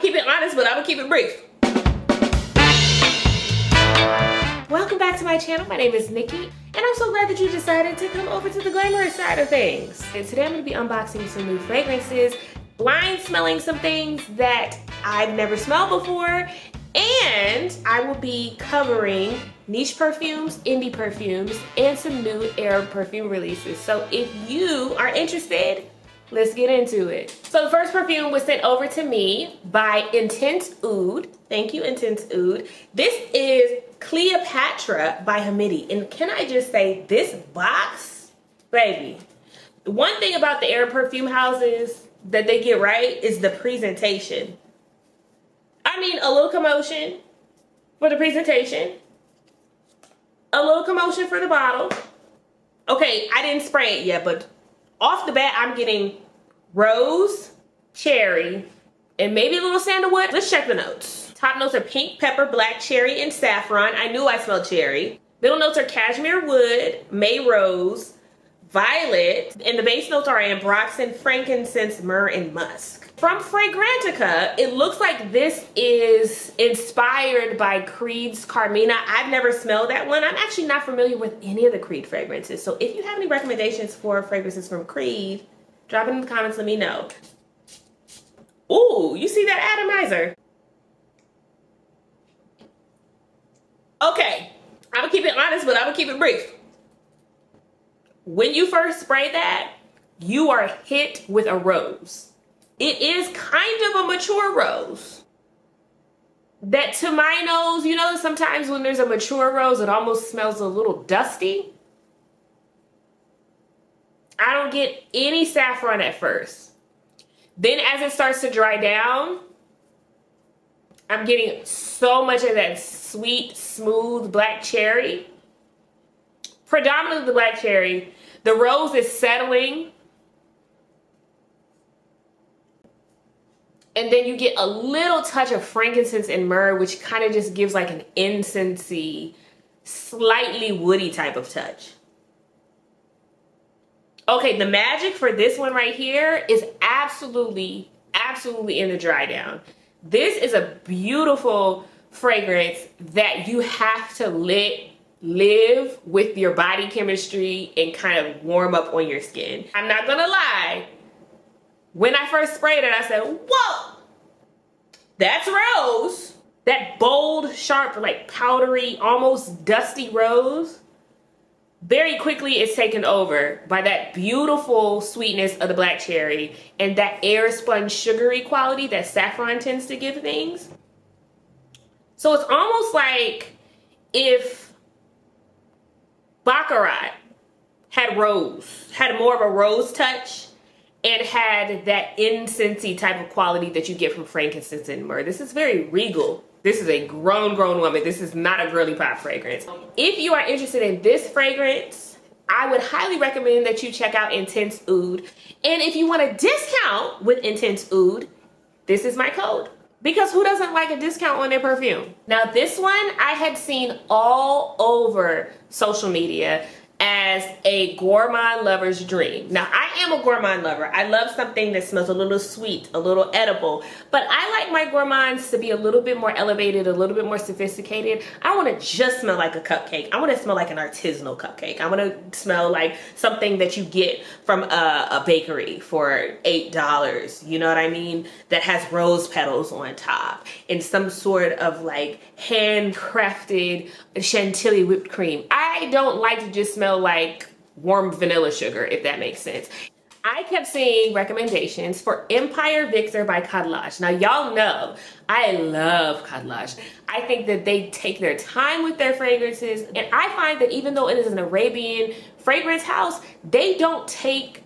keep it honest, but I'm gonna keep it brief. Welcome back to my channel. My name is Nikki, and I'm so glad that you decided to come over to the glamorous side of things. And today I'm gonna be unboxing some new fragrances, blind smelling some things that I've never smelled before, and I will be covering niche perfumes, indie perfumes, and some new Arab perfume releases. So if you are interested, let's get into it. So the first perfume was sent over to me by Intense Oud. Thank you, Intense Oud. This is Cleopatra by Hamidi. And can I just say, this box, baby. One thing about the Arab perfume houses that they get right is the presentation. I mean, a little commotion for the presentation. A little commotion for the bottle. Okay, I didn't spray it yet, but off the bat, I'm getting rose, cherry, and maybe a little sandalwood. Let's check the notes. Top notes are pink, pepper, black cherry, and saffron. I knew I smelled cherry. Middle notes are cashmere wood, May rose, violet, and the base notes are ambroxan, frankincense, myrrh, and musk. From Fragrantica, it looks like this is inspired by Creed's Carmina. I've never smelled that one. I'm actually not familiar with any of the Creed fragrances. So if you have any recommendations for fragrances from Creed, drop it in the comments, let me know. Ooh, you see that atomizer? Okay, I'm gonna keep it honest, but I'm gonna keep it brief. When you first spray that, you are hit with a rose. It is kind of a mature rose. That to my nose, you know, sometimes when there's a mature rose, it almost smells a little dusty. I don't get any saffron at first. Then as it starts to dry down, I'm getting so much of that sweet, smooth black cherry. Predominantly the black cherry. The rose is settling. And then you get a little touch of frankincense and myrrh, which kind of just gives like an incensey, slightly woody type of touch. Okay, the magic for this one right here is absolutely in the dry down. This is a beautiful fragrance that you have to live with your body chemistry and kind of warm up on your skin. I'm not gonna lie. When I first sprayed it, I said, whoa, that's rose. That bold, sharp, like powdery, almost dusty rose. Very quickly it's taken over by that beautiful sweetness of the black cherry and that air spun sugary quality that saffron tends to give things. So it's almost like if Baccarat had rose, had more of a rose touch, and had that incensey type of quality that you get from frankincense and myrrh. This is very regal. This is a grown woman. This is not a girly pop fragrance. If you are interested in this fragrance, I would highly recommend that you check out Intense Oud. And if you want a discount with Intense Oud, this is my code. Because who doesn't like a discount on their perfume? Now this one I had seen all over social media as a gourmand lover's dream. Now, I am a gourmand lover. I love something that smells a little sweet, a little edible, but I like my gourmands to be a little bit more elevated, a little bit more sophisticated. I want to just smell like a cupcake. I want to smell like an artisanal cupcake. I want to smell like something that you get from a bakery for $8, you know what I mean? That has rose petals on top and some sort of like handcrafted chantilly whipped cream. I don't like to just smell like warm vanilla sugar, if that makes sense. I kept seeing recommendations for Empire Victor by Kadlaj. Now y'all know I love Kadlaj. I think that they take their time with their fragrances, and I find that even though it is an Arabian fragrance house, they don't take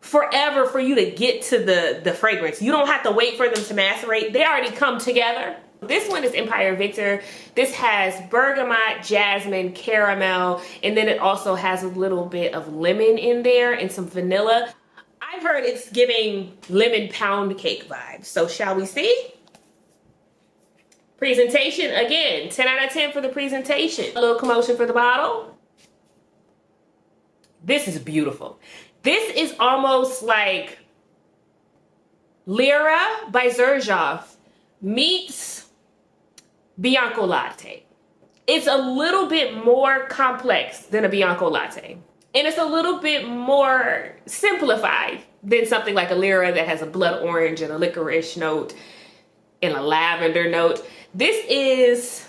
forever for you to get to the fragrance. You don't have to wait for them to macerate. They already come together. This one is Empire Victor. This has bergamot, jasmine, caramel, and then it also has a little bit of lemon in there and some vanilla. I've heard it's giving lemon pound cake vibes. So shall we see? Presentation, again, 10 out of 10 for the presentation. A little commotion for the bottle. This is beautiful. This is almost like Lyra by Xerjoff meets Bianco Latte. It's a little bit more complex than a Bianco Latte. And it's a little bit more simplified than something like a Lyra that has a blood orange and a licorice note and a lavender note. This is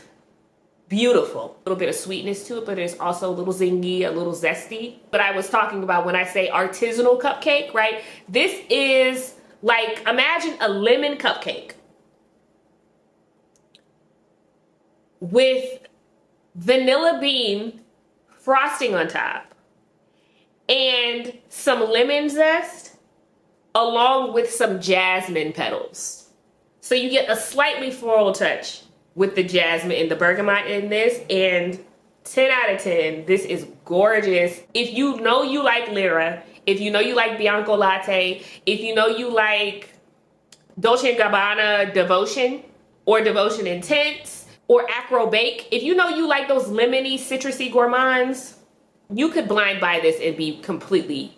beautiful. A little bit of sweetness to it, but it's also a little zingy, a little zesty. But I was talking about when I say artisanal cupcake, right? This is like, imagine a lemon cupcake with vanilla bean frosting on top and some lemon zest along with some jasmine petals. So you get a slightly floral touch with the jasmine and the bergamot in this, and 10 out of 10, this is gorgeous. If you know you like Lyra, if you know you like Bianco Latte, if you know you like Dolce & Gabbana Devotion or Devotion Intense or Acro Bake, if you know you like those lemony, citrusy gourmands, you could blind buy this and be completely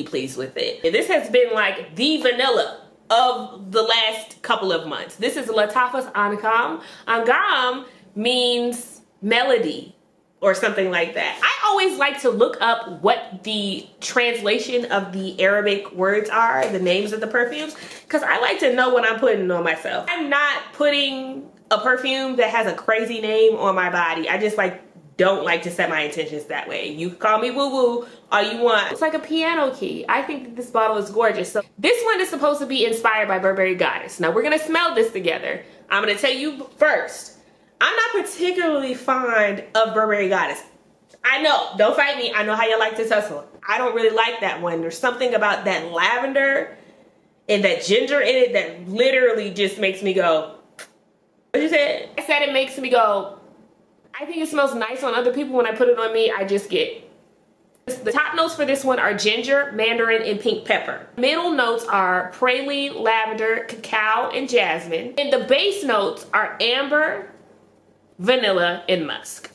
pleased with it. And this has been like the vanilla of the last couple of months. This is Lattafas Angam. Angam means melody or something like that. I always like to look up what the translation of the Arabic words are, the names of the perfumes, because I like to know what I'm putting on myself. I'm not putting a perfume that has a crazy name on my body. I just don't like to set my intentions that way. You can call me woo-woo all you want. It's like a piano key. I think that this bottle is gorgeous. So this one is supposed to be inspired by Burberry Goddess. Now we're gonna smell this together. I'm gonna tell you first, I'm not particularly fond of Burberry Goddess. I know, don't fight me. I know how you like to tussle. I don't really like that one. There's something about that lavender and that ginger in it that literally just makes me go, what you said? I said it makes me go, I think it smells nice on other people. When I put it on me, I just get. The top notes for this one are ginger, mandarin, and pink pepper. Middle notes are praline, lavender, cacao, and jasmine. And the base notes are amber, vanilla, and musk.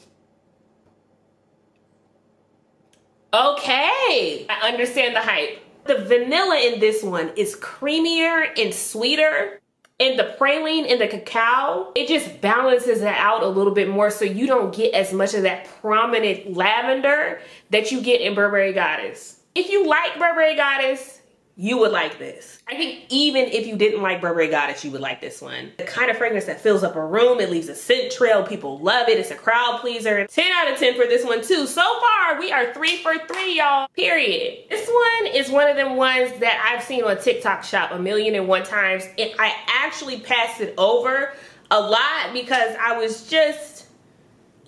Okay, I understand the hype. The vanilla in this one is creamier and sweeter. And the praline and the cacao, it just balances it out a little bit more so you don't get as much of that prominent lavender that you get in Burberry Goddess. If you like Burberry Goddess, you would like this. I think even if you didn't like Burberry Goddess, you would like this one. The kind of fragrance that fills up a room, it leaves a scent trail, people love it, it's a crowd pleaser. 10 out of 10 for this one too. So far, we are 3 for 3, y'all, period. This one is one of them ones that I've seen on TikTok Shop 1,000,001 times, and I actually passed it over a lot because I was just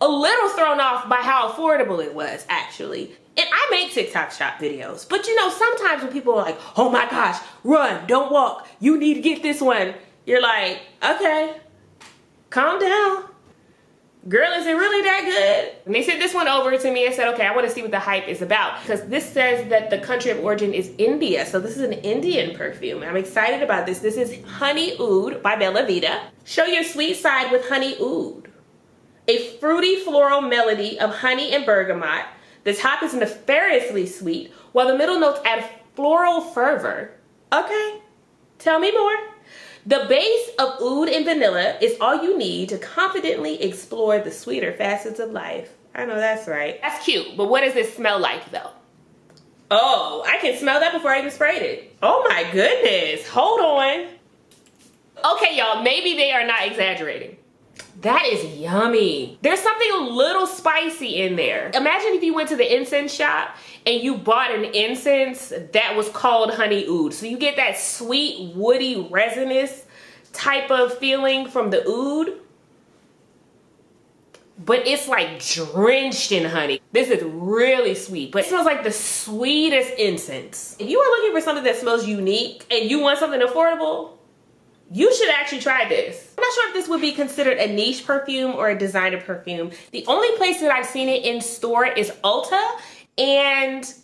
a little thrown off by how affordable it was, actually. And I make TikTok Shop videos, but you know, sometimes when people are like, oh my gosh, run, don't walk, you need to get this one. You're like, okay, calm down. Girl, is it really that good? And they sent this one over to me and said, okay, I want to see what the hype is about. Because this says that the country of origin is India. So this is an Indian perfume. I'm excited about this. This is Honey Oud by Bella Vita. Show your sweet side with Honey Oud. A fruity floral melody of honey and bergamot. The top is nefariously sweet, while the middle notes add floral fervor. Okay, tell me more. The base of oud and vanilla is all you need to confidently explore the sweeter facets of life. I know that's right. That's cute, but what does this smell like though? Oh, I can smell that before I even sprayed it. Oh my goodness, hold on. Okay, y'all, maybe they are not exaggerating. That is yummy. There's something a little spicy in there. Imagine if you went to the incense shop and you bought an incense that was called Honey Oud. So you get that sweet, woody, resinous type of feeling from the oud, but it's like drenched in honey. This is really sweet, but it smells like the sweetest incense. If you are looking for something that smells unique and you want something affordable, you should actually try this. I'm not sure if this would be considered a niche perfume or a designer perfume. The only place that I've seen it in store is Ulta, and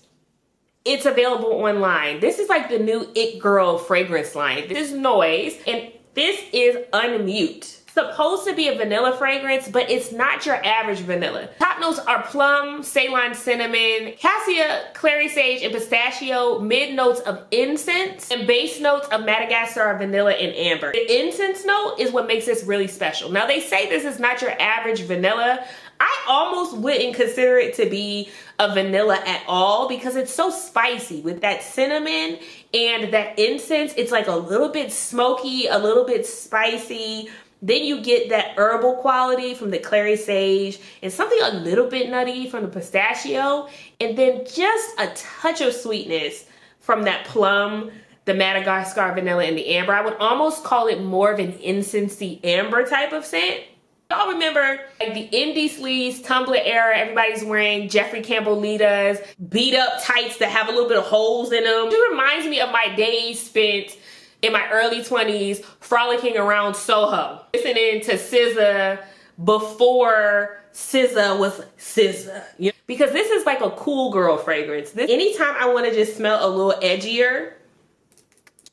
it's available online. This is like the new It Girl fragrance line. This is Noyz, and this is Unmute. supposed to be a vanilla fragrance, but it's not your average vanilla. Top notes are plum, Ceylon cinnamon, cassia, clary sage, and pistachio. Mid notes of incense, and base notes of Madagascar, vanilla, and amber. The incense note is what makes this really special. Now they say this is not your average vanilla. I almost wouldn't consider it to be a vanilla at all because it's so spicy with that cinnamon and that incense. It's like a little bit smoky, a little bit spicy. Then you get that herbal quality from the clary sage and something a little bit nutty from the pistachio. And then just a touch of sweetness from that plum, the Madagascar vanilla, and the amber. I would almost call it more of an incensey amber type of scent. Y'all remember like the indie sleeves, Tumblr era, everybody's wearing Jeffrey Campbell Litas, beat up tights that have a little bit of holes in them. It reminds me of my days spent in my early 20s frolicking around Soho, listening to SZA before SZA was SZA. You know? Because this is like a cool girl fragrance. Anytime I want to just smell a little edgier,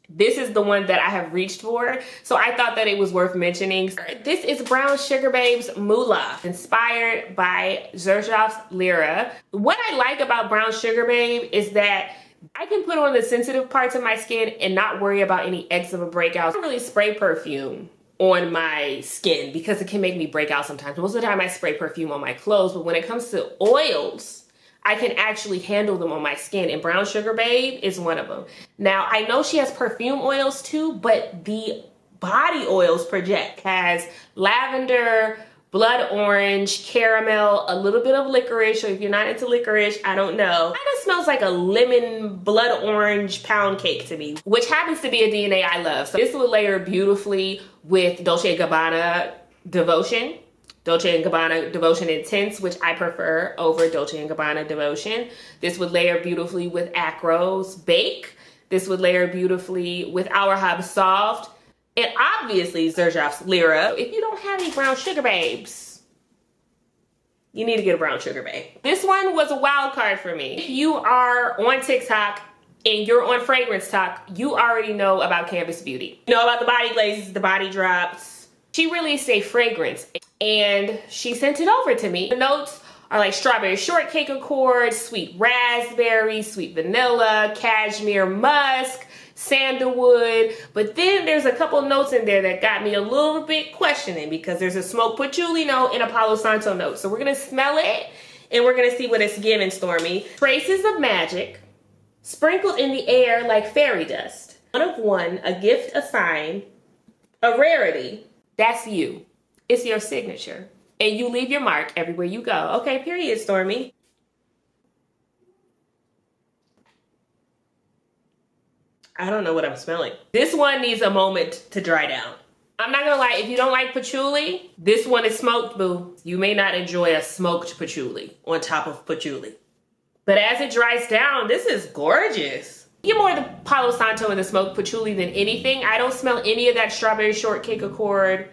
this is the one that I have reached for. So I thought that it was worth mentioning. This is Brown Sugar Babe's Moola, inspired by Xerjoff's Lyra. What I like about Brown Sugar Babe is that I can put on the sensitive parts of my skin and not worry about any eczema breakouts. I don't really spray perfume on my skin because it can make me break out sometimes. Most of the time I spray perfume on my clothes, but when it comes to oils, I can actually handle them on my skin, and Brown Sugar Babe is one of them. Now, I know she has perfume oils too, but the body oils project has lavender, blood orange, caramel, a little bit of licorice. So if you're not into licorice, I don't know. Kind of smells like a lemon blood orange pound cake to me, which happens to be a DNA I love. So this will layer beautifully with Dolce & Gabbana Devotion. Dolce & Gabbana Devotion Intense, which I prefer over Dolce & Gabbana Devotion. This would layer beautifully with Acro's Bake. This would layer beautifully with Our Hub Soft. And obviously Xerjoff's Lyra. If you don't have any Brown Sugar Babes, you need to get a Brown Sugar Babe. This one was a wild card for me. If you are on TikTok and you're on Fragrance Talk, you already know about Canvas Beauty. You know about the body glazes, the body drops. She released a fragrance and she sent it over to me. The notes are like strawberry shortcake accord, sweet raspberry, sweet vanilla, cashmere musk, sandalwood. But then there's a couple notes in there that got me a little bit questioning because there's a smoked patchouli note and a Palo Santo note. So we're gonna smell it and we're gonna see what it's giving, Stormy. Traces of magic, sprinkled in the air like fairy dust. One of one, a gift, a sign, a rarity. That's you. It's your signature. And you leave your mark everywhere you go. Okay, period, Stormy. I don't know what I'm smelling. This one needs a moment to dry down. I'm not gonna lie, if you don't like patchouli, this one is smoked, boo. You may not enjoy a smoked patchouli on top of patchouli. But as it dries down, this is gorgeous. Get more of the Palo Santo and the smoked patchouli than anything. I don't smell any of that strawberry shortcake accord.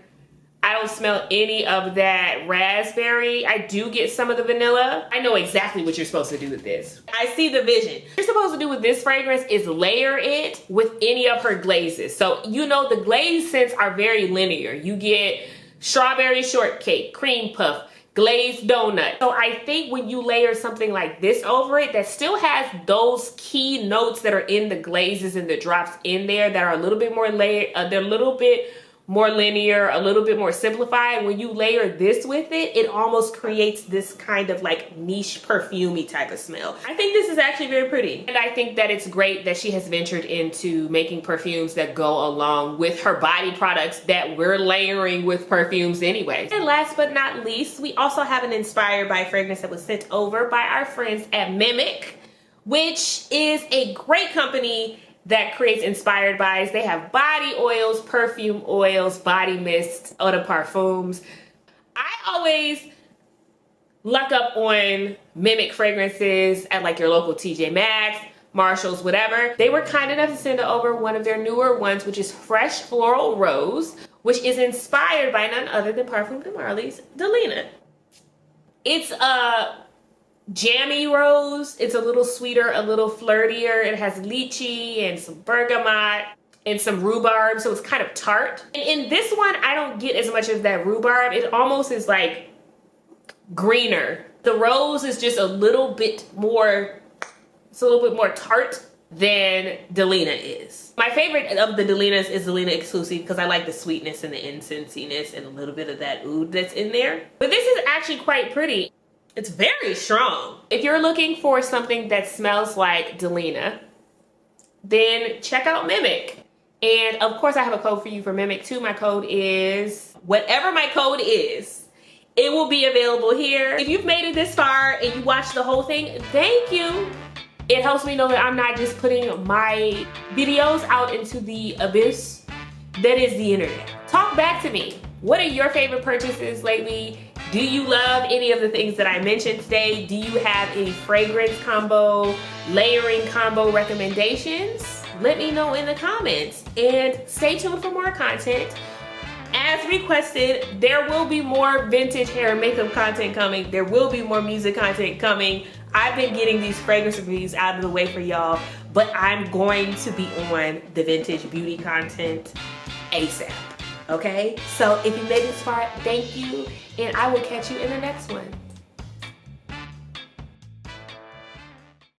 I don't smell any of that raspberry. I do get some of the vanilla. I know exactly what you're supposed to do with this. I see the vision. What you're supposed to do with this fragrance is layer it with any of her glazes. So you know the glaze scents are very linear. You get strawberry shortcake, cream puff, glazed donut. So I think when you layer something like this over it that still has those key notes that are in the glazes and the drops in there that are a little bit more layered, they're a little bit more linear, a little bit more simplified. When you layer this with it, it almost creates this kind of like niche perfumey type of smell. I think this is actually very pretty. And I think that it's great that she has ventured into making perfumes that go along with her body products that we're layering with perfumes anyway. And last but not least, we also have an inspired by fragrance that was sent over by our friends at Mimic, which is a great company that creates inspired buys. They have body oils, perfume oils, body mists, eau de parfums. I always luck up on Mimic fragrances at like your local TJ Maxx, Marshalls, whatever. They were kind enough to send over one of their newer ones, which is Fresh Floral Rose, which is inspired by none other than Parfum de Marly's Delina. It's a jammy rose. It's a little sweeter, a little flirtier. It has lychee and some bergamot. and some rhubarb, so it's kind of tart. And in this one, I don't get as much of that rhubarb. It almost is like greener. The rose is just a little bit more, it's a little bit more tart than Delina is. My favorite of the Delinas is Delina Exclusive because I like the sweetness and the incensiness and a little bit of that oud that's in there. But this is actually quite pretty. It's very strong. If you're looking for something that smells like Delina, then check out Mimic. And of course I have a code for you for Mimic too. My code is, whatever my code is, it will be available here. If you've made it this far and you watched the whole thing, thank you. It helps me know that I'm not just putting my videos out into the abyss that is the internet. Talk back to me. What are your favorite purchases lately? Do you love any of the things that I mentioned today? Do you have any fragrance combo, layering combo recommendations? Let me know in the comments and stay tuned for more content. As requested, there will be more vintage hair and makeup content coming. There will be more music content coming. I've been getting these fragrance reviews out of the way for y'all, but I'm going to be on the vintage beauty content ASAP, okay? So if you made it this far, thank you, and I will catch you in the next one.